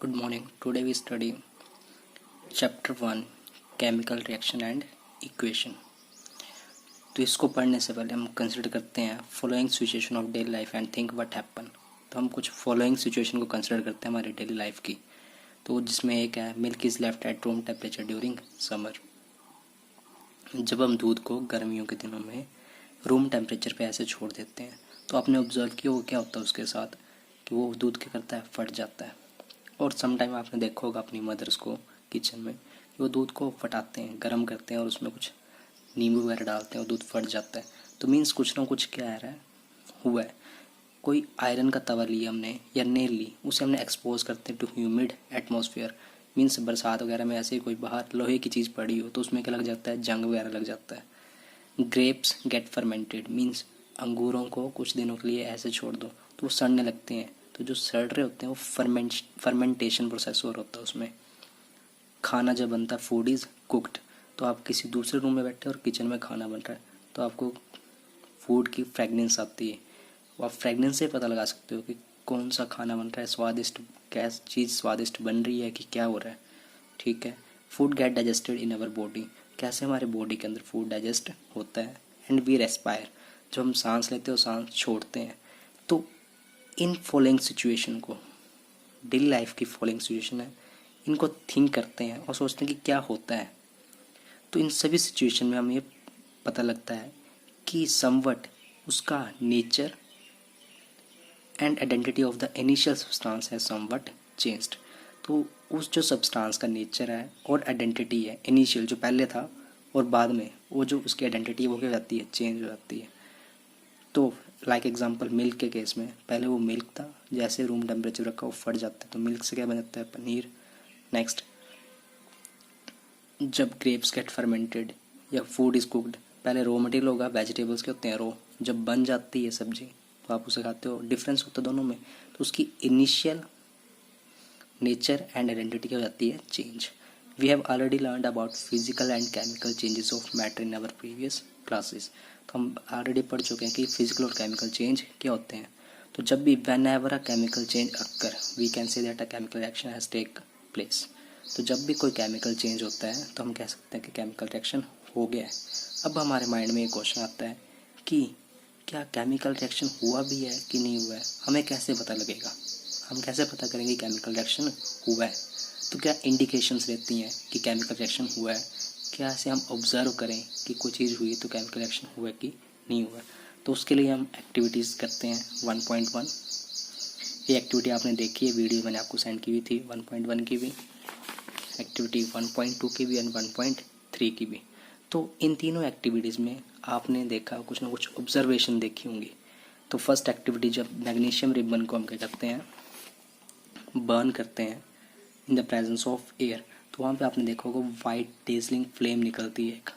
Good morning. Today we study Chapter 1 Chemical Reaction and Equation. तो इसको पढ़ने से पहले हम कंसिडर करते हैं following situation of daily life and think what happen. तो हम कुछ फॉलोइंग सिचुएशन को कंसिडर करते हैं हमारे डेली लाइफ की। तो जिसमें एक है milk is left at room temperature during summer. जब हम दूध को गर्मियों के दिनों में रूम टेम्परेचर पे ऐसे छोड़ देते हैं तो आपने ऑब्जर्व किया वो क्या होता है उसके साथ कि वो दूध क्या करता है, फट जाता है। और समटाइम आपने देखा होगा अपनी मदर्स को किचन में कि वो दूध को फटाते हैं, गर्म करते हैं और उसमें कुछ नींबू वगैरह डालते हैं और दूध फट जाता है। तो मीन्स कुछ ना कुछ क्या आ रहा है, हुआ है। कोई आयरन का तवा लिया हमने या नेल ली, उसे हमने एक्सपोज करते हैं टू ह्यूमिड एटमॉस्फेयर। मीन्स बरसात वगैरह में ऐसे ही कोई बाहर लोहे की चीज़ पड़ी हो तो उसमें क्या लग जाता है, जंग वगैरह लग जाता है। ग्रेप्स गेट फर्मेंटेड मीन्स अंगूरों को कुछ दिनों के लिए ऐसे छोड़ दो तो वो सड़ने लगते हैं। तो जो सड़ रहे होते हैं वो फर्मेंटेशन प्रोसेस हो रहा होता है उसमें। खाना जब बनता है, फूड इज़ कुकड। तो आप किसी दूसरे रूम में बैठे और किचन में खाना बन रहा है तो आपको फूड की फ्रेगनेंस आती है। वो आप फ्रेगनेंस से पता लगा सकते हो कि कौन सा खाना बन रहा है, स्वादिष्ट, क्या चीज़ स्वादिष्ट बन रही है कि क्या हो रहा है। ठीक है। Food gate digested in our body, कैसे हमारे बॉडी के अंदर फूड डाइजेस्ट होता है। एंड वी रेस्पायर, जब हम सांस लेते हैं और सांस छोड़ते हैं। तो इन फॉलोइंग सिचुएशन को, डेली लाइफ की फॉलोइंग सिचुएशन है, इनको थिंक करते हैं और सोचते हैं कि क्या होता है। तो इन सभी सिचुएशन में हमें ये पता लगता है कि समवट उसका nature and identity of the initial substance है समवट चेंज्ड। तो उस जो सब्सटेंस का नेचर है और आइडेंटिटी है, इनिशियल जो पहले था और बाद में वो जो उसकी आइडेंटिटी है वो क्या हो जाती है, चेंज हो जाती है। तो लाइक एग्जांपल मिल्क के केस में, पहले वो मिल्क था, जैसे रूम टेम्परेचर रखा वो फट जाता है तो मिल्क से क्या बन जाता है, पनीर। नेक्स्ट, जब ग्रेप्स गेट फर्मेंटेड या फूड इज़ कुकड, पहले रॉ मटेरियल होगा, वेजिटेबल्स के होते हैं रॉ, जब बन जाती है सब्जी तो आप उसे खाते हो, डिफरेंस होता है दोनों में। तो उसकी इनिशियल नेचर एंड आइडेंटिटी क्या हो जाती है, change. We have already learned about physical and chemical changes of matter in our previous classes. तो हम ऑलरेडी पढ़ चुके हैं कि फिजिकल और केमिकल चेंज क्या होते हैं। तो जब भी whenever a chemical change occur we can say that a chemical reaction has take place. तो जब भी कोई केमिकल चेंज होता है तो हम कह सकते हैं कि केमिकल रिएक्शन हो गया है। अब हमारे माइंड में एक क्वेश्चन आता है कि क्या केमिकल रिएक्शन हुआ भी है कि नहीं हुआ है, हमें कैसे पता लगेगा, हम कैसे पता करेंगे केमिकल रिएक्शन हुआ है। तो क्या इंडिकेशंस रहती हैं कि केमिकल रिएक्शन हुआ है, क्या ऐसे हम ऑब्जर्व करें कि कोई चीज़ हुई है तो केमिकल रिएक्शन हुआ है कि नहीं हुआ है। तो उसके लिए हम एक्टिविटीज़ करते हैं 1.1। ये एक्टिविटी आपने देखी है, वीडियो मैंने आपको सेंड की हुई थी 1.1 की भी, एक्टिविटी 1.2 की भी एंड 1.3 की भी। तो इन तीनों एक्टिविटीज़ में आपने देखा कुछ ना कुछ ऑब्जर्वेशन देखी होंगी। तो फर्स्ट एक्टिविटी, जब मैग्नीशियम रिबन को हम क्या करते हैं, बर्न करते हैं in the presence of air, तो वहाँ पे आपने देखा होगा वाइट डेजलिंग फ्लेम निकलती है एक।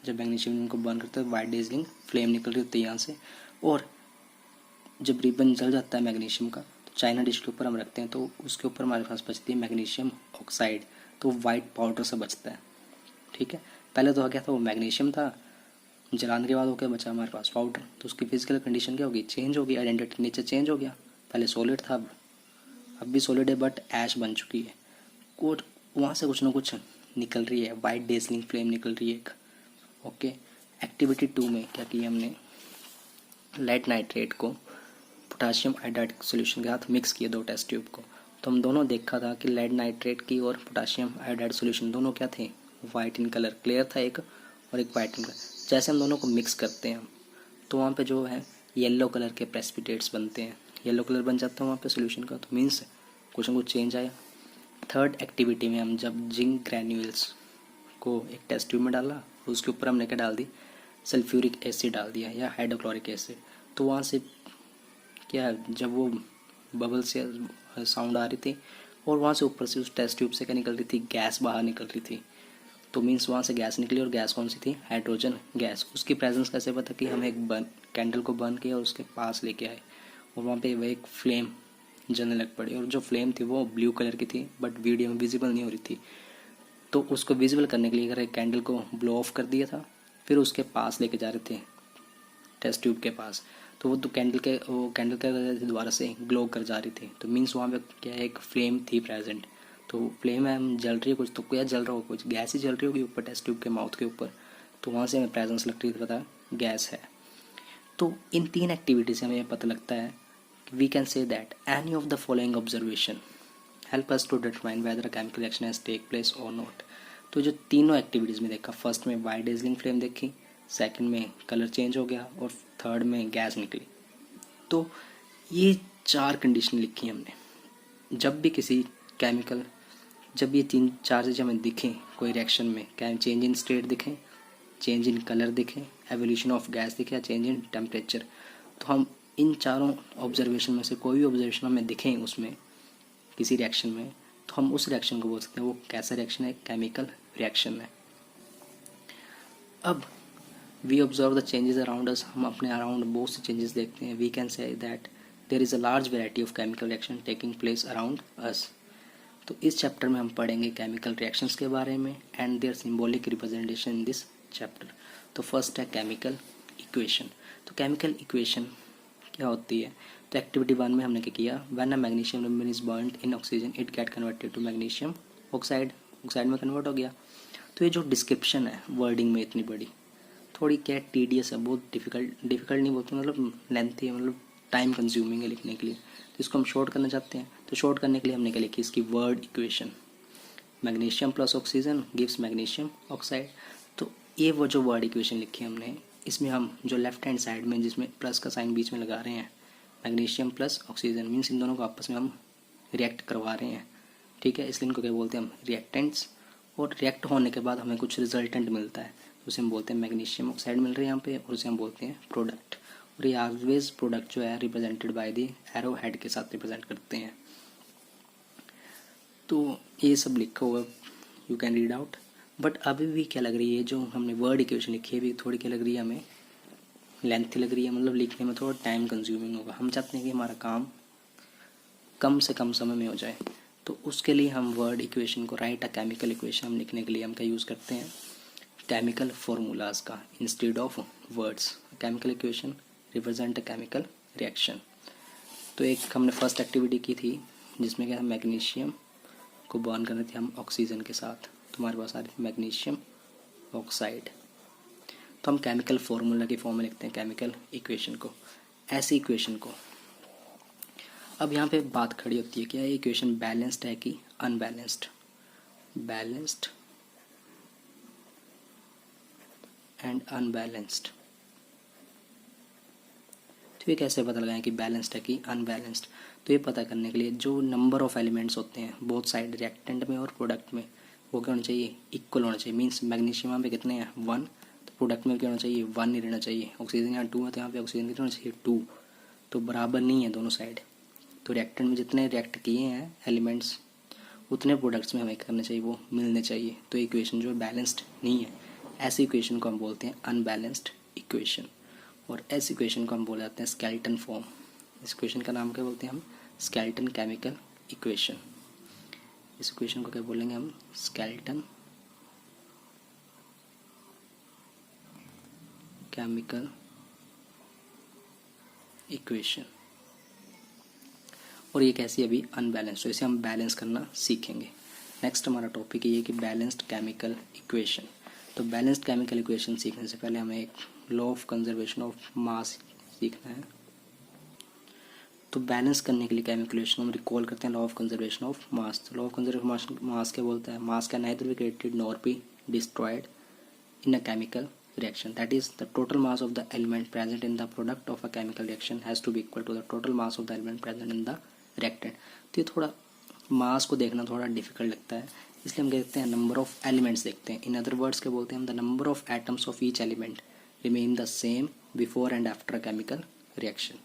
जब मैग्नीशियम को बर्न करते हैं वाइट डेजलिंग फ्लेम निकल रही होती है यहाँ से। और जब रिबन जल जाता है मैग्नीशियम का तो चाइना डिश के ऊपर हम रखते हैं तो उसके ऊपर हमारे पास बचती है मैग्नीशियम ऑक्साइड, तो वाइट पाउडर से बचता है। ठीक है। पहले तो क्या था, वो मैग्नीशियम था, जलाने के बाद हो क्या बचा हमारे पास, पाउडर। तो उसकी फिजिकल कंडीशन क्या होगी, चेंज होगी, आइडेंटिटी नेचर चेंज हो गया। पहले सॉलिड था, अब भी सॉलिड है बट ऐश बन चुकी है। और वहाँ से कुछ ना कुछ निकल रही है, वाइट डेजलिंग फ्लेम निकल रही है एक। ओके। एक्टिविटी 2 में क्या किया हमने, लेड नाइट्रेट को पोटाशियम आयोडाइड सोल्यूशन के साथ मिक्स किया 2 टेस्ट ट्यूब को। तो हम दोनों देखा था कि लेड नाइट्रेट की और पोटाशियम आयोडाइड सोल्यूशन दोनों क्या थे, वाइट इन कलर, क्लियर था एक और एक वाइट इन कलर। जैसे हम दोनों को मिक्स करते हैं तो वहाँ पे जो है येलो कलर के प्रेसिपिटेट्स बनते हैं, येलो कलर बन जाता है वहाँ पे सोल्यूशन का। तो मीन्स कुछ ना कुछ चेंज आया। थर्ड एक्टिविटी में हम जब जिंक ग्रैन्यूल्स को एक टेस्ट ट्यूब में डाला, उसके ऊपर हमने क्या डाल दी, सल्फ्यूरिक एसिड डाल दिया या हाइड्रोक्लोरिक एसिड। तो वहाँ से क्या, जब वो बबल से साउंड आ रही थी और वहाँ से ऊपर से उस टेस्ट ट्यूब से क्या निकल रही थी, गैस बाहर निकल रही थी। तो मीन्स वहाँ से गैस निकली और गैस कौन सी थी, हाइड्रोजन गैस। उसकी प्रेजेंस कैसे पता कि हम एक कैंडल को बर्न किया और उसके पास लेके आए और वहाँ पे वह एक फ्लेम जलने लग पड़ी। और जो फ्लेम थी वो ब्लू कलर की थी बट वीडियो में विजिबल नहीं हो रही थी। तो उसको विजिबल करने के लिए अगर एक कैंडल को ब्लो ऑफ कर दिया था, फिर उसके पास लेके जा रहे थे टेस्ट ट्यूब के पास, तो वो कैंडल के द्वारा से ग्लो कर जा रही थी, तो मीन्स वहाँ पे क्या है, एक फ्लेम थी प्रेजेंट। तो फ्लेम है, जल रही है कुछ, तो क्या जल रहा हो, कुछ गैस ही जल रही होगी ऊपर टेस्ट ट्यूब के माउथ के ऊपर, तो वहाँ से हमें प्रेजेंस लग रही थी, पता गैस है। तो इन 3 एक्टिविटी से हमें यह पता लगता है कि we can say that any of the following observation help us to determine whether a chemical reaction has take place और नॉट। तो जो तीनों एक्टिविटीज़ में देखा, फर्स्ट में वाइट डेजलिंग फ्लेम देखी, सेकंड में कलर चेंज हो गया, और थर्ड में गैस निकली। तो ये 4 कंडीशन लिखी हमने। जब भी किसी केमिकल, जब ये 3-4 चीज़ें हमें दिखें कोई रिएक्शन में, क्या चेंज इन स्टेट दिखें, चेंज इन कलर दिखे, एवोल्यूशन ऑफ गैस दिखे, या चेंज इन टेम्परेचर, तो हम इन चारों ऑब्जर्वेशन में से कोई भी ऑब्जर्वेशन हमें दिखें उसमें किसी रिएक्शन में, तो हम उस रिएक्शन को बोल सकते हैं वो कैसा रिएक्शन है, केमिकल रिएक्शन है। अब we observe the changes around us, हम अपने अराउंड बहुत से चेंजेस देखते हैं। We can say that there is a large variety of chemical reaction taking place around us. तो इस चैप्टर में हम पढ़ेंगे केमिकल रिएक्शंस के बारे में and their symbolic representation in this chapter. तो फर्स्ट है केमिकल इक्वेशन। तो केमिकल इक्वेशन क्या होती है, तो एक्टिविटी 1 में हमने क्या किया, when a magnesium ribbon is burned in oxygen it get converted to magnesium oxide, oxide में कन्वर्ट हो गया। तो ये जो डिस्क्रिप्शन है वर्डिंग में इतनी बड़ी, थोड़ी क्या टीडियस है, बहुत डिफिकल्ट नहीं बोलते, मतलब लेंथी है, मतलब टाइम कंज्यूमिंग है लिखने के लिए। तो इसको हम शॉर्ट करना चाहते हैं, तो शॉर्ट करने के लिए हमने क्या लिखी, इसकी word equation, magnesium plus oxygen gives magnesium oxide. तो ये वो जो वर्ड इक्वेशन लिखी हमने, इसमें हम जो लेफ्ट हैंड साइड में जिसमें प्लस का साइन बीच में लगा रहे हैं, magnesium plus oxygen means in दोनों को आपस में हम रिएक्ट करवा रहे हैं, ठीक है, इसलिए इनको क्या बोलते हैं हम, रिएक्टेंट्स। और रिएक्ट होने के बाद हमें कुछ रिजल्टेंट मिलता है, उसे हम बोलते हैं मैग्नीशियम ऑक्साइड मिल रही है यहाँ पे, और उसे हम बोलते हैं प्रोडक्ट। और ये ऑलवेज प्रोडक्ट जो है represented by the arrow head के साथ रिप्रेजेंट करते हैं। तो ये सब लिखा हुआ you can read out. But अभी भी क्या लग रही है, जो हमने वर्ड इक्वेशन लिखी है भी थोड़ी क्या लग रही है हमें, लेंथी लग रही है, मतलब लिखने में थोड़ा टाइम कंज्यूमिंग होगा। हम चाहते हैं कि हमारा काम कम से कम समय में हो जाए, तो उसके लिए हम वर्ड इक्वेशन को, राइट अ केमिकल इक्वेशन हम लिखने के लिए हम क्या यूज़ करते हैं, केमिकल फॉर्मूलाज का instead of words. Chemical equation represent a chemical reaction. तो एक हमने फर्स्ट एक्टिविटी की थी जिसमें क्या, मैग्नीशियम को बर्न करने थे हम ऑक्सीजन के साथ, तो हमारे पास आ रही थी मैग्नीशियम ऑक्साइड। तो हम केमिकल फॉर्मूला की फॉर्म में लिखते हैं केमिकल इक्वेशन को, ऐसी इक्वेशन को। अब यहाँ पे बात खड़ी होती है, क्या ये इक्वेशन बैलेंस्ड है कि अनबैलेंस्ड, बैलेंस्ड एंड अनबैलेंस्ड। तो ये कैसे पता लगाएं कि बैलेंस्ड है कि अनबैलेंस्ड, तो ये पता करने के लिए जो नंबर ऑफ एलिमेंट्स होते हैं बोथ साइड, रिएक्टेंट में और प्रोडक्ट में, वो क्या होना चाहिए, इक्वल होना चाहिए। मीन्स मैग्नीशियम यहाँ पे कितने हैं, 1, तो प्रोडक्ट में क्या होना चाहिए, 1 ही रहना चाहिए। ऑक्सीजन यहाँ 2 है, तो यहाँ पे ऑक्सीजन कितना होना चाहिए, 2, तो बराबर नहीं है दोनों साइड। तो रिएक्टेंट में जितने रिएक्ट किए हैं एलिमेंट्स, उतने प्रोडक्ट्स में हमें करना चाहिए, वो मिलने चाहिए। तो इक्वेशन जो बैलेंस्ड नहीं है, ऐसी इक्वेशन को हम बोलते हैं अनबैलेंस्ड इक्वेशन। और ऐसी इक्वेशन को हम बोल जाते हैं स्केलेटन फॉर्म। इस इक्वेशन का नाम क्या बोलते हैं हम, स्केलेटन केमिकल इक्वेशन। इस इक्वेशन को क्या बोलेंगे हम, स्केलेटन केमिकल इक्वेशन। और ये कैसी अभी अनबैलेंस, तो इसे हम बैलेंस करना सीखेंगे। नेक्स्ट हमारा टॉपिक ये है कि बैलेंस्ड केमिकल इक्वेशन। तो बैलेंस्ड केमिकल इक्वेशन सीखने से पहले हमें एक लॉ ऑफ कंजर्वेशन ऑफ मास सीखना है। तो बैलेंस करने के लिए केमिकल हम रिकॉल करते हैं law of conservation of mass. तो law of conservation of mass क्या बोलता है, mass can neither be created nor be destroyed in a chemical reaction, that is the total mass of the element present in the product of a chemical reaction has to be equal to the total mass of the element present in the reactant। तो ये थोड़ा मास को देखना थोड़ा difficult लगता है, इसलिए हम देखते हैं नंबर ऑफ एलिमेंट्स देखते हैं। इन अदर वर्ड्स क्या बोलते हैं हम, the number of atoms of each element remain the same before and after a chemical reaction.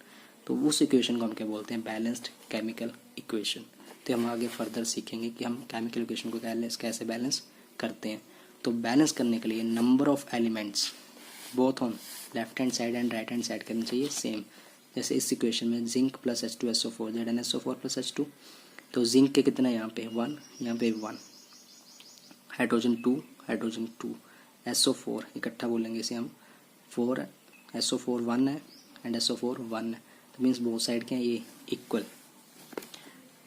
तो उस इक्वेशन को हम क्या बोलते हैं, बैलेंस्ड केमिकल इक्वेशन। तो हम आगे फर्दर सीखेंगे कि हम केमिकल इक्वेशन को कैसे बैलेंस करते हैं। तो बैलेंस करने के लिए number of elements both on left hand side and right hand side करनी चाहिए सेम। जैसे इस इक्वेशन में zinc plus H2SO4 ZnSO4 plus H2, तो जिंक के कितना है यहाँ पे 1, यहाँ पे 1, हाइड्रोजन 2, SO4 इकट्ठा बोलेंगे इसे हम 4, SO4 1 है, एंड SO4 1 है, तो मीन्स बोथ साइड के हैं ये इक्वल,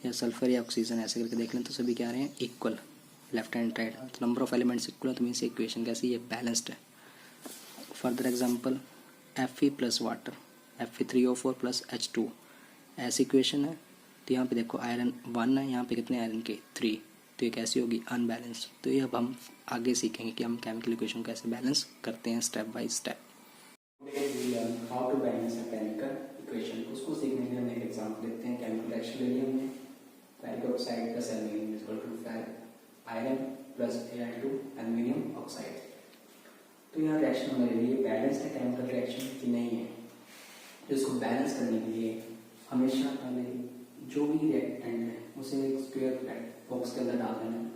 या सल्फर या ऑक्सीजन ऐसे करके देख लें तो सभी क्या आ रहे हैं इक्वल, लेफ्ट हैंड राइट, तो नंबर ऑफ एलिमेंट्स इक्वल है, तो मीन्स इक्वेशन कैसी है बैलेंस्ड है। Further example Fe plus water, Fe3O4 plus H2 ऐसी इक्वेशन है। तो यहाँ पे देखो आयरन 1 है, यहाँ पे कितने आयरन के 3, तो ये कैसी होगी अनबैलेंस्ड। तो ये अब हम आगे सीखेंगे कि हम केमिकल इक्वेशन कैसे बैलेंस करते हैं step by step. How to balance a chemical equation, उसको सीखने के लिए हम एक एग्जांपल देखते हैं। केमिकल रिएक्शन ले लिया हमने, ferric oxide plus aluminium is equal to iron plus Al2 aluminium oxide. तो यहाँ रिएक्शन हमारे लिए बैलेंस है केमिकल रिएक्शन कि नहीं है। तो इसको बैलेंस करने के लिए हमेशा पहले जो भी रिएक्टेंट है उसे एक स्क्वायर बॉक्स के अंदर डाल देना है,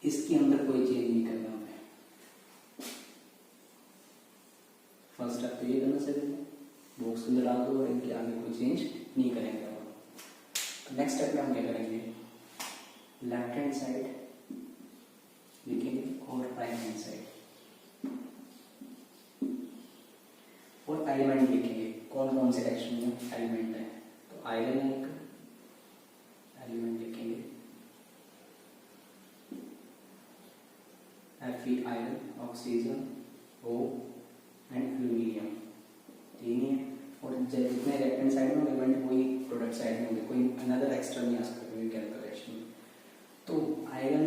इसके अंदर कोई चेंज नहीं करना हमें। फर्स्ट स्टेप तो ये करना चाहिए, बॉक्स के अंदर डाल दो और इनके आगे कोई चेंज नहीं करेंगे। तो नेक्स्ट स्टेप में हम क्या करेंगे, लेफ्ट हैंड साइड लिखेंगे और राइट हैंड साइड, और एलिमेंट लिखेंगे कौन कौन से रिएक्शन में एलिमेंट है। तो आयरन है एक एलिमेंट लिखेंगे, Fe iron, oxygen O and aluminium, तीन ही है। और जितने लेफ्ट साइड में एलिमेंट वही प्रोडक्ट साइड में होंगे, कोई अनदर एक्स्ट्रा नहीं आ सकता कोई केमिकल रिएक्शन में। तो आयरन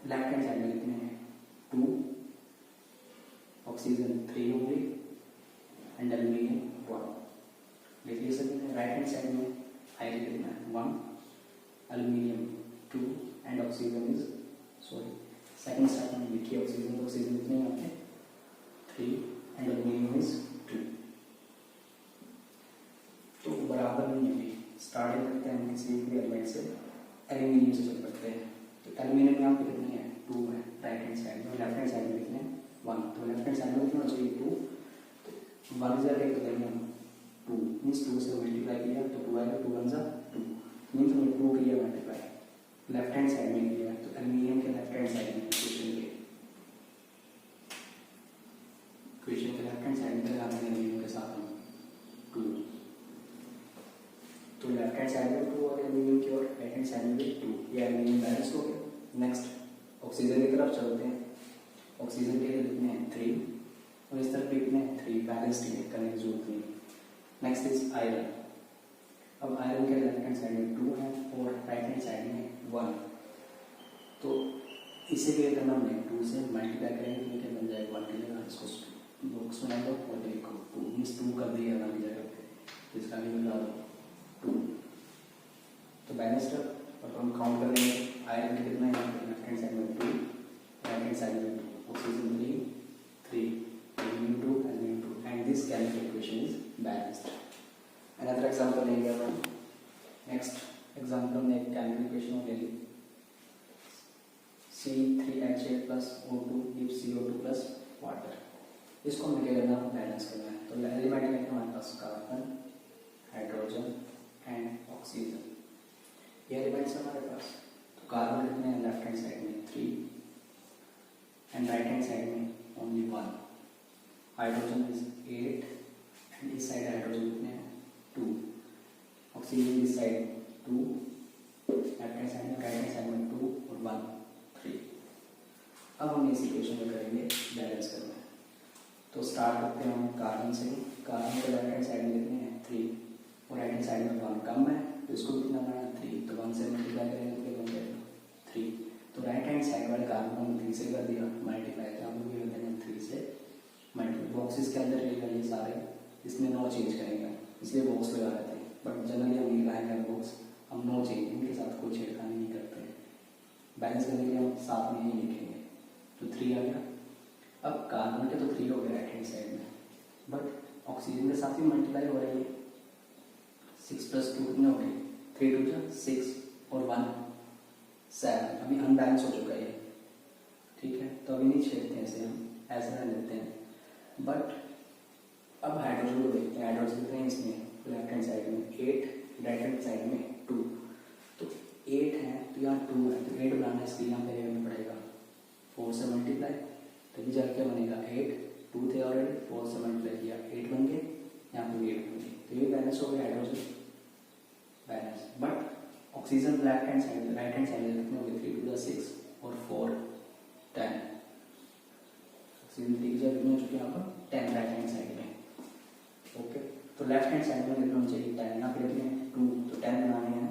लेफ्ट हैंड साइड में कितने हैं 2, ऑक्सीजन 3 होंगे एंड एल्यूमिनियम 1। लिख लिया सभी। राइट हैंड साइड में आयरन कितना है 1, aluminium 2 and oxygen is second step में लिखिए ऑक्सीजन कितने यहाँ पे 3 एंड एल्यूमिनियम इज 2। तो बराबर नहीं है, स्टार्टिंग करते हैं हम किसी भी एलिमेंट से, एल्यूमिनियम से चल पड़ते हैं। तो एल्यूमिनियम यहाँ पे कितने हैं 2 है राइट हैंड साइड में, लेफ्ट हैंड साइड में कितने 1। तो लेफ्ट हैंड साइड में कितना चाहिए 2, तो 1 इज एक तो 2 मीन्स 2 से मल्टीप्लाई किया तो 2 आएगा, 2 1 2 मीन्स हमने 2 किया मल्टीप्लाई लेफ्ट हैंड साइड में किया। तो एल्यूमिनियम के लेफ्ट हैंड साइड में इक्वेशन के लेफ्ट हैंड साइड में लगाते हैं एल्यूमिनियम के साथ हम 2। तो लेफ्ट हैंड साइड में 2 और एल्यूमिनियम की और राइट हैंड साइड में भी 2, ये एल्यूमिनियम बैलेंस हो गया। नेक्स्ट ऑक्सीजन की तरफ चलते हैं। ऑक्सीजन के लिए कितने हैं 3 और इस तरफ भी कितने हैं 3, बैलेंस्ड करने की जरूरत नहीं। Next is iron. अब आयरन के लेफ्ट हैंड साइड में 2 है और राइट हैंड साइड में 1। तो इसे क्या करना हमने 2 से मल्टीप्लाई करेंगे तो क्या बन जाएगा 1 की जगह, इसको बॉक्स में डालो और लिखो 2 मीन्स 2 कर दिया 1 की जगह पे, तो इसका भी मिला 2। तो बैलेंस्ड और हम काउंट कर लेंगे आयरन के कितना है लेफ्ट हैंड साइड में 2, राइट हैंड साइड में 2, oxygen 3 aluminium 2 aluminium 2 and this chemical equation is balanced. Another example लेंगे अपन। नेक्स्ट एग्जाम्पल में एक केमिकल इक्वेशन ले ली, C3H8 plus O2 gives CO2 plus water. इसको हमें क्या करना है बैलेंस करना है। तो एलिमेंट में हमारे पास कार्बन, हाइड्रोजन एंड ऑक्सीजन, ये एलिमेंट्स हमारे पास। तो कार्बन कितने हैं लेफ्ट हैंड साइड में 3 एंड राइट हैंड साइड में ओनली 1। हाइड्रोजन इज 8 एंड इस साइड हाइड्रोजन कितने हैं 2, ऑक्सीजन इस साइड 2, लेफ्ट हैंड साइड में राइट हैंड साइड में 2 और 1 3। अब हम इस इक्वेशन को करेंगे बैलेंस करना है। तो स्टार्ट करते हैं हम कार्बन से। कार्बन के लेफ्ट हैंड साइड में कितने हैं 3 और राइट हैंड साइड में 1 कम है, तो इसको कितना बनाना 3, तो 1 से मल्टीप्लाई करेंगे तो क्या बन जाएगा 3। तो राइट हैंड साइड वाले कार्बन को 3 से कर दिया मल्टीप्लाई, तो हम भी कर देंगे 3 से मल्टीप्लाई। बॉक्सेस के अंदर ये सारे, इसमें नो चेंज करेंगे इसलिए बॉक्स लगा रहे थे, बट जनरली हम नहीं लगाएंगे बॉक्स, हम नो चेंज, इनके साथ कोई छेड़खानी नहीं करते हैं। बैलेंस करने के लिए हम साथ में ही लिखेंगे। तो 3 आ गया। अब कार्बन के तो 3 हो गए राइट हैंड साइड में, बट ऑक्सीजन के साथ भी मल्टीप्लाई हो रही है। 6 + 2 कितने हो गए 3 2 6 और 1 7। अभी अनबैलेंस हो चुका है, ठीक है, तो अभी नहीं छेड़ते हैं इसे, हम ऐसे रह लेते हैं। बट अब हाइड्रोजन को देखते हैं। हाइड्रोजन कितने हैं इसमें लेफ्ट हैंड साइड में 8, राइट हैंड साइड में 2। तो 8 है तो यहाँ 2 है, तो 8 बनाना है इसके यहाँ पे करना पड़ेगा 4 से मल्टीप्लाई, तभी जाके बनेगा 8। 2 थे ऑलरेडी, 4 से मल्टीप्लाई किया 8 बन गए यहाँ पे भी 8 बन गई, तो ये बैलेंस हो गया hydrogen balance. But oxygen left hand side, right hand side में कितने हो गए 3 to the 6 और 4 10। ऑक्सीजन 3 की जगह कितने हो चुके हैं यहाँ पर 10 राइट हैंड साइड में। ओके, तो लेफ्ट हैंड साइड में कितना होना चाहिए 10, यहाँ पे कितने हैं 2, तो 10 बनाने हैं,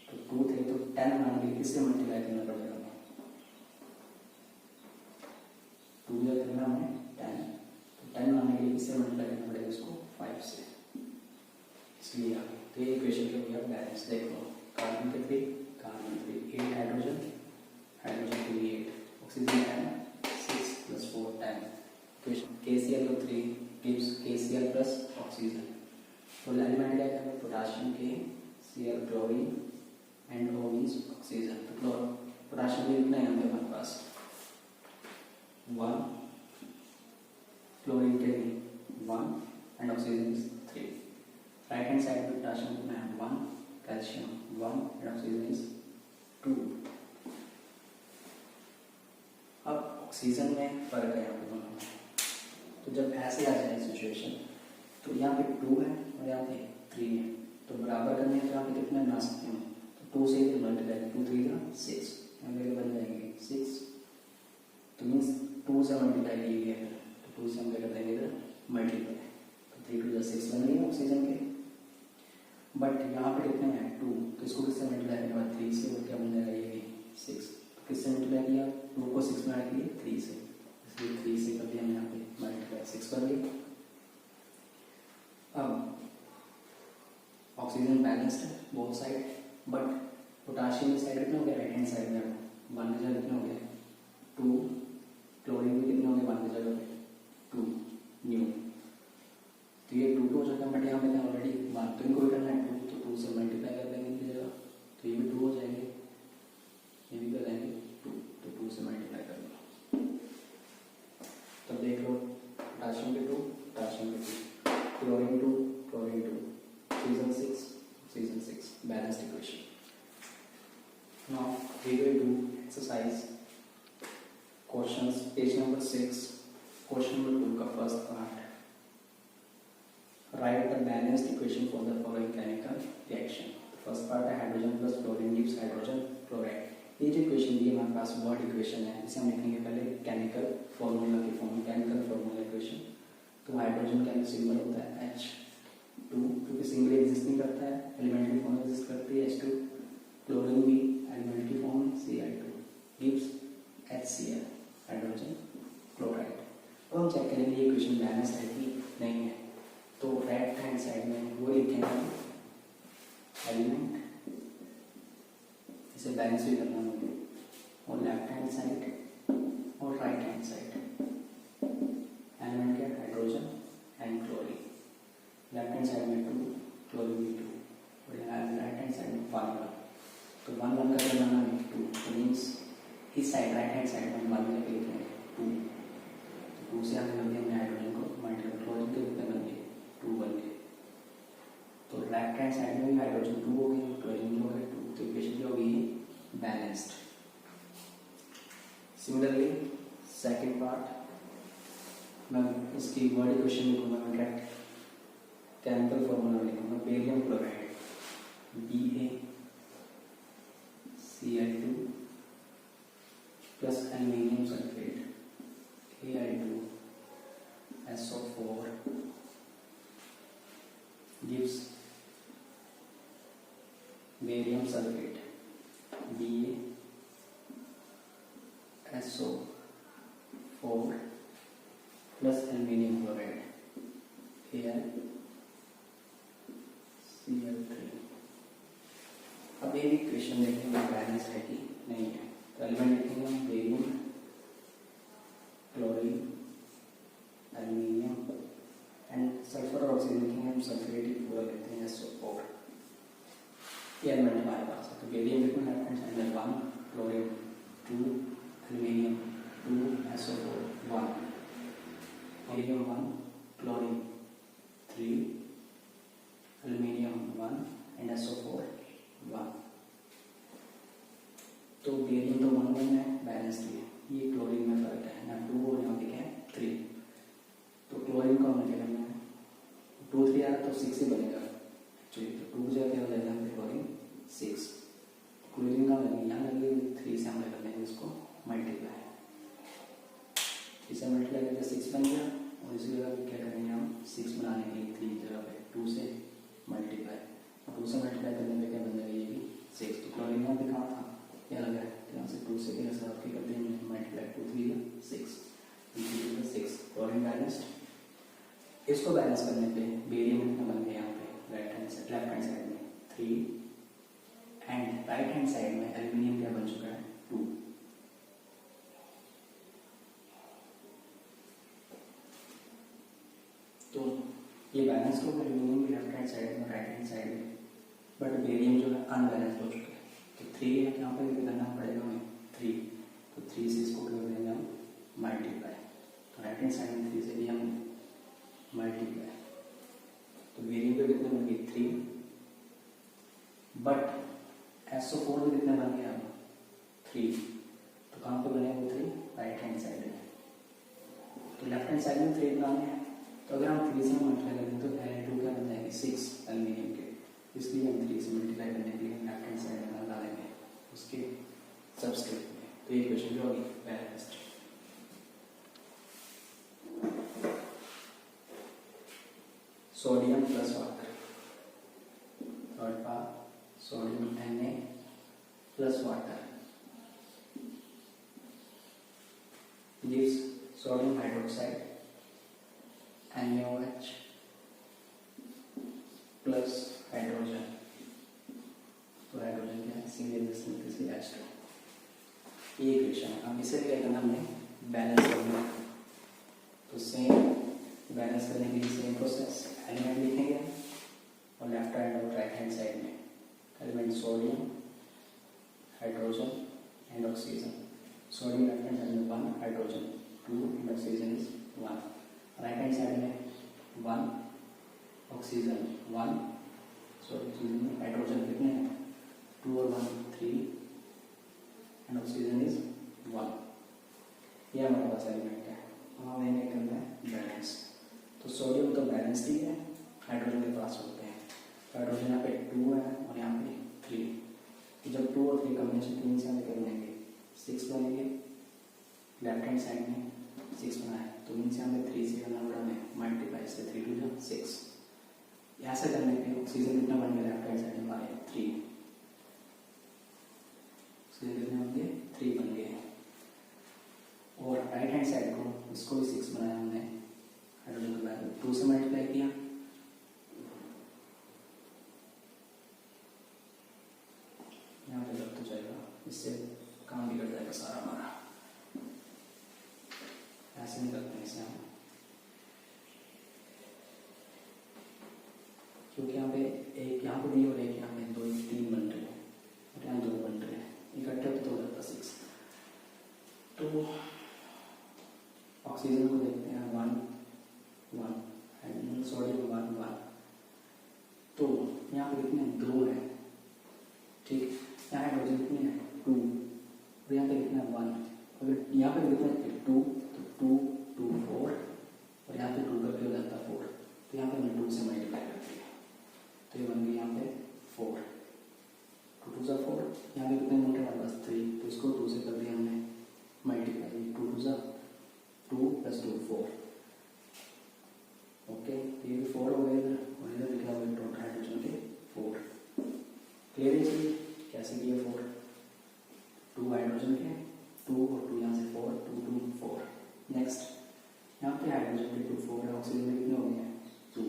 तो 2 थे तो 10 बनाने के लिए किससे मल्टीप्लाई करना पड़ेगा हमें, 2 या करना हमें 10, तो 10 बनाने के लिए किससे मल्टीप्लाई करना पड़ेगा इसको 5 से, इसलिए आगे। तो ये इक्वेशन क्या हो गया बैलेंस। देखो कार्बन के 3, कार्बन 3, 8 हाइड्रोजन, हाइड्रोजन के लिए 8, ऑक्सीजन 10, 6 + 4 10। इक्वेशन KCl को 3 gives KCl plus ऑक्सीजन। तो एलिमेंट क्या है पोटाशियम के Cl chlorine and O means oxygen. तो पोटाशियम भी कितना है यहाँ पे हमारे पास 1, क्लोरीन के लिए 1 and oxygen is 3। Right hand side पे पोटाशियम कितना है 1, कैल्शियम 1 एंड ऑक्सीजन इज 2। अब ऑक्सीजन में फर्क है यहाँ पे दोनों में। तो जब ऐसे आ जाए सिचुएशन, तो यहाँ पे 2 है और यहाँ पे 3 है, तो बराबर करने हैं तो यहाँ पे कितने बना सकते हैं, तो 2 से मल्टीप्लाई 2 3 का 6, यहाँ पे बन जाएंगे 6, तो मीन्स 2 से मल्टीप्लाई किए गए, तो 2 से हम क्या कर देंगे इधर मल्टीप्लाई, तो 3 to the 6 बन गए ऑक्सीजन के। बट यहाँ पे कितने हैं 2, तो इसको किससे मल्टीप्लाई करने के बाद 3 से, और क्या बन जाएगा ये 6, तो किससे मल्टीप्लाई किया 2 को 6 बनाने के लिए 3 से, इसलिए 3 से कर दिया हमने यहाँ पे मल्टीप्लाई 6 कर दिया। अब ऑक्सीजन बैलेंस्ड है बोथ साइड, बट पोटाशियम की साइड कितना हो गया राइट हैंड साइड में 1 की जगह कितना हो गया 2, क्लोरीन भी कितना हो गया 1 की जगह पे 2 न्यू, तो ये 2 हो चुका है, बट यहाँ पे ऑलरेडी 1, तो इनको भी करना है 2, तो 2 से मल्टीप्लाई कर देंगे इनकी जगह, तो ये भी 2 हो जाएंगे, ये भी कर देंगे 2, तो 2 से मल्टीप्लाई कर दो। तो देख लो पोटाशियम के 2, पोटाशियम के 2, chlorine 2, chlorine 2, oxygen 6, oxygen 6, balanced equation. Now we will do exercise questions page number 6, question number 2 का first part. Write the balanced equation for the following chemical reaction. First part है hydrogen plus chlorine gives hydrogen chloride. ये जो equation दी है हमारे पास word equation है, इसे हम लिखेंगे पहले केमिकल फॉर्मूला की फॉर्म में, केमिकल फॉर्मूला इक्वेशन। तो हाइड्रोजन का सिंबल होता है H2, क्योंकि सिंगल एग्जिस्ट नहीं करता है, एलिमेंट्री फॉर्म में एग्जिस्ट करती है H2। क्लोरीन भी एलिमेंट्री फॉर्म में Cl2 gives HCl, hydrogen chloride. अब हम चेक करेंगे ये इक्वेशन बैलेंस है कि नहीं है। तो राइट हैंड साइड में वो लिखेंगे एलिमेंट, इसे बैलेंस भी करना होगा, और लेफ्ट हैंड साइड और राइट हैंड साइड एलिमेंट के hydrogen and chlorine. Left hand side में 2, क्लोरीन भी 2, और राइट हैंड साइड में 1, तो 1 1 का बनाना है 2, तो मीन्स इस साइड राइट हैंड साइड में 1 करके लिखेंगे 2, तो 2 से आगे कर दिया हमने हाइड्रोजन को मल्टीप्लाई, क्लोरीन के कितने बन गए 2 बन गए, तो लेफ्ट हैंड साइड में भी हाइड्रोजन 2 हो गए, क्लोरीन हो गए 2, तो इक्वेशन क्या होगी बैलेंस्ड। सिमिलरली सेकंड पार्ट मैं इसकी वर्ड इक्वेशन लिखूंगा, मैं डायरेक्ट केमिकल फॉर्मूला लिखूंगा, barium chloride BaCl2 plus aluminium sulphate Al2SO4 gives barium sulphate BaSO4 plus aluminium chloride AlCl3। अब ये इक्वेशन देखेंगे बैलेंस है कि नहीं है, तो एलिमेंट लिखेंगे हम barium, chlorine, aluminium and sulphur और ऑक्सीजन लिखेंगे हम सल्फेट ही पूरा लेते हैं SO4। ये एलिमेंट हमारे पास है, तो बेरियम लिखूँ लेफ्ट हैंड साइड में 1, chlorine 2, aluminium 2, SO4 1, barium 1, chlorine 3, aluminium 1 and SO4 1। तो बेरियम तो 1 1 है, बैलेंस है, ये क्लोरीन में फर्क है, यहाँ 2 और यहाँ पे क्या है 3। तो क्लोरीन को हमें क्या करना है इसको मल्टीप्लाई, इसे मल्टीप्लाई करके 6 बन गया और इसी जगह पे क्या करेंगे हम 6 बनाने के लिए 3 की जगह पे 2 से मल्टीप्लाई, और 2 से मल्टीप्लाई करने पे क्या बन जाएगा ये भी 6। तो क्लोरीन यहाँ पे कहाँ था, क्या लगा है, तो यहाँ से 2 से के साथ क्या करते हैं मल्टीप्लाई, 2 3 6, 6 क्लोरीन बैलेंस्ड। इसको बैलेंस करने पे बेरियम कितना बन गया यहाँ पे लेफ्ट हैंड साइड में 3 एंड राइट हैंड साइड में एल्यूमिनियम क्या बन चुका है 2। तो ये बैलेंस हो एल्यूमिनियम की लेफ्ट हैंड साइड में राइट हैंड साइड में, बट बेरियम जो है अनबैलेंस हो चुका है। तो 3 है यहाँ पर करना पड़ेगा हमें 3, तो 3 से इसको क्या करेंगे हम मल्टीप्लाई, तो राइट हैंड साइड में 3 से भी हम मल्टीप्लाई, तो बेरियम पे कितने बन गए 3, बट SO4 में कितने बन गए अब 3, तो कहाँ पे बने वो 3 राइट हैंड साइड में, तो लेफ्ट हैंड साइड में 3 बनाने हैं। तो अगर हम 3 से मल्टीप्लाई करें तो Al2 क्या बन जाएगी 6 एल्यूमिनियम के, इसलिए हम 3 से मल्टीप्लाई करने के लिए लेफ्ट हैंड साइड में डालेंगे उसके सबस्क्रिप्ट में। तो ये क्वेश्चन जो होगी balanced. Sodium plus water, third part sodium Na plus water gives sodium hydroxide NaOH plus hydrogen, तो हाइड्रोजन क्या है सीधे H2। ये इक्वेशन है, अब इसे क्या करना हमने बैलेंस करना है। तो सेम बैलेंस करने के लिए सेम प्रोसेस, एलिमेंट लिखेंगे और लेफ्ट हैंड और राइट हैंड साइड में element sodium hydrogen and oxygen. Sodium left hand side में 1, hydrogen 2 and oxygen is 1, right hand side में 1 ऑक्सीजन 1, सो ऑक्सीजन में हाइड्रोजन कितने हैं 2 और 1 3 एंड ऑक्सीजन इज 1। ये हमारे पास एलिमेंट है, हमें इन्हें करना है बैलेंस। तो सोडियम तो बैलेंस ही है, हाइड्रोजन के पास होते हैं, हाइड्रोजन यहाँ पे 2 है और यहाँ पे 3, तो जब 2 और 3 कॉम्बिनेशन 3 से हमें कर लेंगे 6 बनेंगे, लेफ्ट हैंड साइड में 6 बनाए, तो इनसे हमें 3 से करना पड़ा हमें मल्टीप्लाई से 3 2 6, यहाँ से करने पे ऑक्सीजन कितना बन गया लेफ्ट हैंड साइड में हमारे 3, ऑक्सीजन कितने होंगे 3 बन गए। और राइट हैंड साइड को इसको भी 6 बनाया हमने, हाइड्रोजन के बाद 2 से मल्टीप्लाई किया, यहाँ पे लग तो जाएगा, इससे काम बिगड़ जाएगा सारा हमारा, ऐसे नहीं करते हैं इसे हम, क्योंकि यहाँ पे एक यहाँ पे दी और एक यहाँ पे 2 3 बन रहे हैं और यहाँ 2 बन रहे हैं, इकट्ठे तो हो जाता 6। तो ऑक्सीजन को देखते हैं 1 1, हाइड्रोजन सोडियम 1 1, तो यहाँ पे कितने 2 है, ठीक, यहाँ हाइड्रोजन कितने हैं 2 और यहाँ पे कितना 1, अगर यहाँ पे कितना 2 तो 2 2 4 और यहाँ पे 2 करके हो जाता 4, तो यहाँ पे हमने 2 से मल्टीप्लाई कर दिया, तो ये बन गई यहाँ पे 4, 2 2 4, यहाँ पे कितने बन रहे हमारे पास 3, तो इसको 2 से कर दिया हमने मल्टीप्लाई, 2 2 2 प्लस 2 4, ओके, ये भी 4 हो गया इधर, और इधर लिखा हुआ टोटल हाइड्रोजन के 4। क्लियर है जी, कैसे किया 4, 2 हाइड्रोजन के 2 और 2 यहाँ से 4 2 2 4। नेक्स्ट यहाँ पे हाइड्रोजन के 2 4 है, ऑक्सीजन के कितने हो गए हैं 2,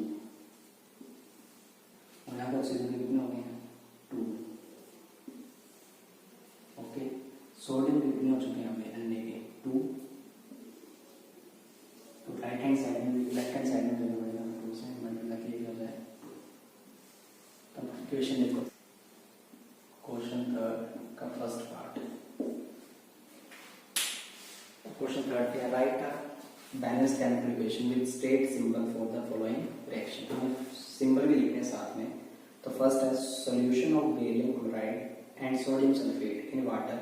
और यहाँ पे ऑक्सीजन के कितने हो गए हैं 2, ओके, सोडियम के कितने हो चुके हैं यहाँ पे Na के 2, तो राइट हैंड साइड में लेफ्ट हैंड साइड में जो बढ़ेगा 2 से मल्टीप्लाई किया हो जाए। तब क्वेश्चन देखो, क्वेश्चन थर्ड का फर्स्ट पार्ट, क्वेश्चन थर्ड क्या, right a balanced chemical equation with state symbol for the following reaction, हमें सिंबल भी लिखने हैं साथ में। तो फर्स्ट है solution of barium chloride and sodium sulphate in water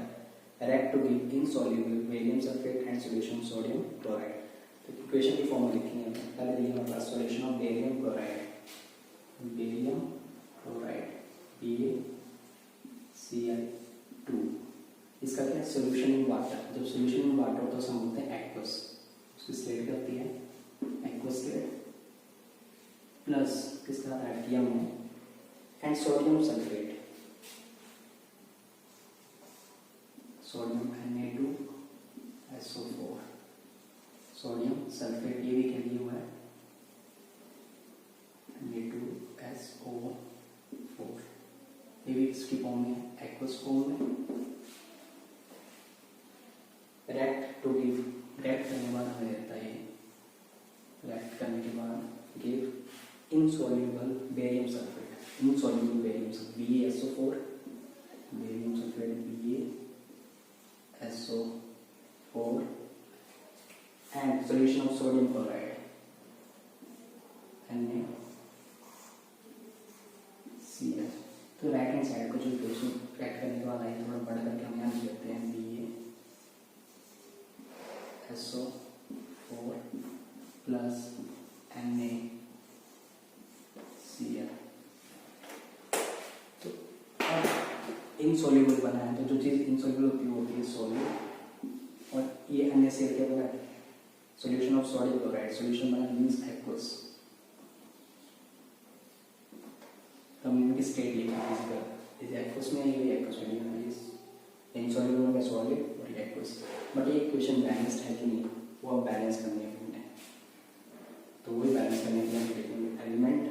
react to give insoluble barium sulfate and solution sodium chloride। तो equation की फॉर्म में लिखेंगे हम, पहले देखिए हमारे पास solution of barium chloride BaCl2 इसका क्या है, सोल्यूशन इन वाटर। जब सोल्यूशन इन वाटर होता है उसे हम बोलते हैं एक्वस, उसकी स्टेट क्या होती है एक्वस स्टेट, प्लस किसका ऐड किया हमने and sodium sulphate, sodium Na2SO4, sodium sulphate ये भी क्या दिया हुआ है Na2SO4, ये भी इसकी फॉर्म में एक्वस फॉर्म में। रिएक्ट टू गिव, रिएक्ट करने के बाद हमें रहता है, रिएक्ट करने के बाद give insoluble barium sulphate, insoluble barium sulphate BaSO4, barium sulphate BaSO4 and solution of sodium chloride NaCl। तो राइट हैंड साइड को जो इक्वेशन रिएक्ट करने के बाद आई थोड़ा बड़ा करके हम यहाँ लिख लेते हैं BaSO4 प्लस NaCl। तो अब इनसॉल्युबल बना है, तो जो चीज़ इनसॉल्युबल होती है वो होती है सॉल्यूट, और ये NaCl क्या बना है solution of sodium chloride, solution बना मींस एक्वस। तो हमने इनकी स्टेट लिखी फिजिकल, इस एक्वस में ये एक्वस में इस इनसॉल्युबल में सॉलिड और ये एक्वस। बट ये इक्वेशन बैलेंस्ड है कि नहीं वो अब बैलेंस करने के लिए, तो वही बैलेंस करने के लिए हम लिखेंगे एलिमेंट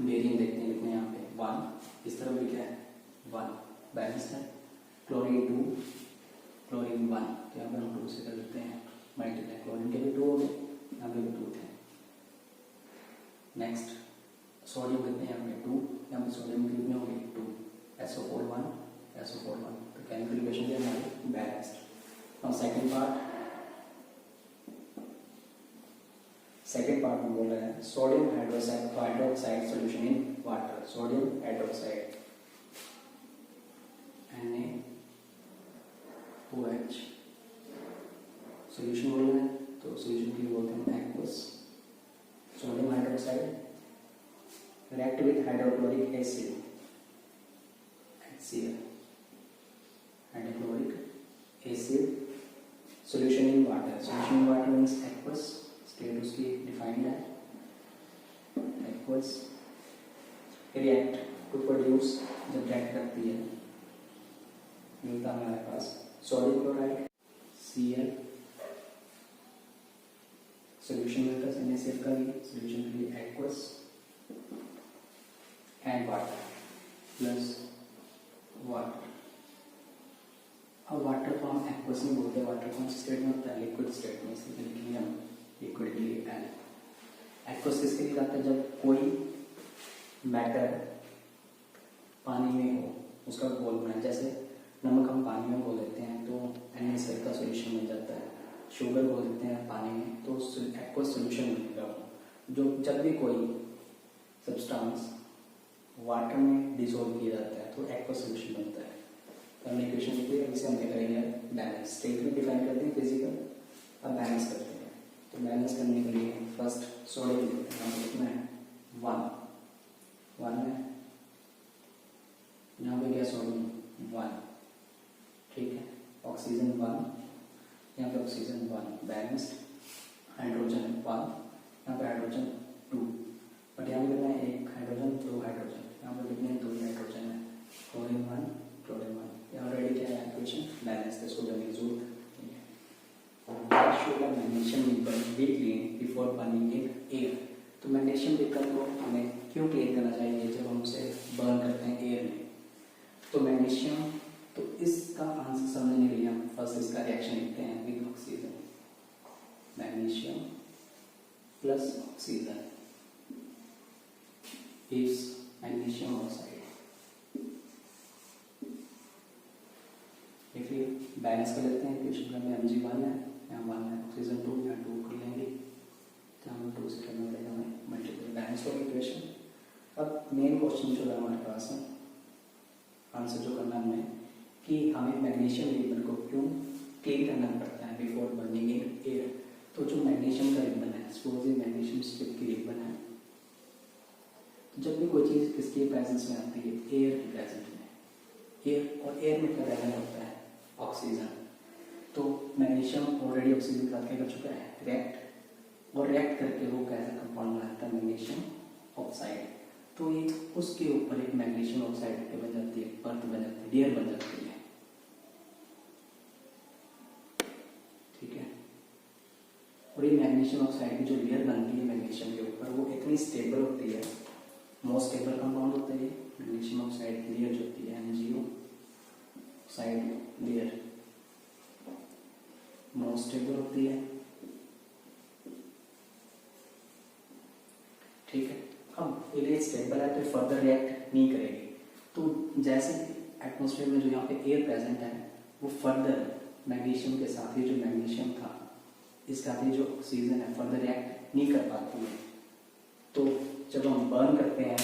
बेरियम देखते हैं लिखने यहाँ पे 1, इस तरफ भी क्या है 1 बैलेंस्ड है, क्लोरीन 2 क्लोरीन 1, तो यहाँ पर हम 2 से कर देते हैं मल्टीप्लाई, क्लोरीन के भी 2 हो गए, यहाँ पे भी 2 थे। नेक्स्ट सोडियम कितने यहाँ पे 2, यहाँ पे सोडियम कितने हो गए 2, SO4 1 SO4 1, तो केमिकल इक्वेशन भी हमारी बैलेंस्ड। और सेकेंड पार्ट में बोल रहे हैं sodium hydroxide solution in water, sodium hydroxide NaOH solution बोल रहे हैं, तो सॉल्यूशन के लिए बोलते हैं aqueous. Sodium hydroxide react with hydrochloric acid HCl, hydrochloric acid solution in water, solution in water means aqueous, state उसकी डिफाइंड है एक्वस। रिएक्ट टू प्रोड्यूस, जब रिएक्ट करती है मिलता है हमारे पास सोडियम क्लोराइड Cl, सॉल्यूशन मिलता है NaCl का भी, सॉल्यूशन के लिए aqueous and water plus water. अब वाटर को हम एक्वस में बोलते हैं, वाटर कौन सी स्टेट में होता है लिक्विड स्टेट में, इसलिए लिखेंगे हम लिक्विड के लिए एन। एक्वस किसके लिए जाता है जब कोई मैटर पानी में हो उसका घोल बनाए, जैसे नमक हम पानी में घोल देते हैं तो NaCl का सॉल्यूशन बन जाता है, शुगर घोल देते हैं पानी में तो एक्वस सॉल्यूशन बनेगा। जो जब भी कोई सब्सटेंस वाटर में डिसॉल्व किया जाता है तो एक्वस सॉल्यूशन बनता है। तो हमने इक्वेशन लिखी है, इसे हम क्या करेंगे बैलेंस, स्टेट में डिफाइन करते हैं फिजिकल, अब बैलेंस करते हैं। तो बैलेंस करने के लिए फर्स्ट सोडियम लिखते हैं, कितना है 1 है, यहाँ पे क्या सोडियम 1, ठीक है, ऑक्सीजन 1, यहाँ पे ऑक्सीजन 1 बैलेंस्ड, हाइड्रोजन 1, यहाँ पे हाइड्रोजन 2, बट यहाँ पे कितना है एक हाइड्रोजन 2 हाइड्रोजन, यहाँ पे कितने 2 हाइड्रोजन है, क्लोरीन 1 क्लोरीन 1, ये ऑलरेडी क्या है इक्वेशन बैलेंस है, सोडियम की जरूरत नहीं है। Should a magnesium nickel be cleaned before burning in air? तो मैग्नीशियम निकल को हमें क्यों क्लीन करना चाहिए जब हम उसे बर्न करते हैं एयर में? तो मैग्नीशियम, तो इसका आंसर समझने के लिए हम फर्स्ट इसका रिएक्शन लिखते हैं with oxygen, magnesium plus oxygen is magnesium oxide. देखिए बैलेंस कर लेते हैं, इक्वेशन में Mg1 है, यहाँ 1 है, ऑक्सीजन 2, यहाँ 2 कर लेंगे, तो हमें 2 से करना पड़ेगा हमें मल्टीप्लाई, बैलेंस होगी इक्वेशन। अब मेन क्वेश्चन जो है हमारे पास है, आंसर जो करना है कि हमें मैग्नीशियम रिबन को क्यों क्लीन करना पड़ता है बिफोर बर्निंग इन एयर। तो जो मैग्नीशियम का रिबन है, सपोज ये मैग्नीशियम स्ट्रिप की रिबन है, तो जब भी कोई चीज़ किसकी प्रेजेंस में आती है, एयर की प्रेजेंस में, एयर, और एयर में क्या प्रेजेंट होता है ऑक्सीजन। तो मैग्नीशियम ऑलरेडी ऑक्सीजन के साथ क्या कर चुका है, रिएक्ट, और रिएक्ट करके वो कैसा कंपाउंड बनाता है, मैग्नीशियम ऑक्साइड। तो ये उसके ऊपर एक मैग्नीशियम ऑक्साइड बन जाती है, परत बन जाती है, लेयर बन जाती है, ठीक है। और ये मैग्नीशियम ऑक्साइड की जो लेयर बनती है मैग्नीशियम के ऊपर, वो इतनी स्टेबल होती है, मोस्ट स्टेबल कंपाउंड होता है ये मैग्नीशियम ऑक्साइड की लेयर जो होती है, MgO oxide layer most stable होती है, ठीक है। अब ये स्टेबल है तो फर्दर रिएक्ट नहीं करेगी। तो जैसे एटमॉस्फेयर में जो यहाँ पे एयर प्रेजेंट है, वो फर्दर मैग्नीशियम के साथ ही जो मैग्नीशियम था, इसके साथ ही जो ऑक्सीजन है, फर्दर रिएक्ट नहीं कर पाती है। तो जब हम बर्न करते हैं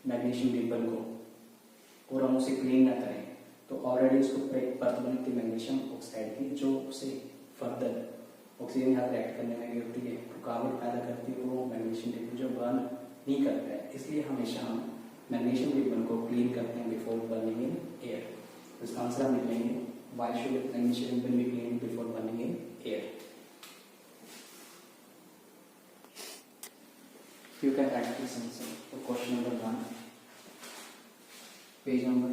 मैग्नीशियम डिम्पल को और हम उसे क्लीन ना करें, तो ऑलरेडी उसके ऊपर एक परत बनती है मैग्नीशियम ऑक्साइड की, जो उसे फर्दर ऑक्सीजन के साथ रिएक्ट करने में होती है, रुकावट पैदा करती है, वो मैग्नीशियम डिम्पल जो बर्न नहीं करता है। इसलिए हमेशा हम मैग्नीशियम डिम्पल को क्लीन करते हैं बिफोर बर्निंग इन एयर। इसका आंसर हम लिखेंगे, why should magnesium Dimple B clean before burning in air. You can add this answer for question number 1, page number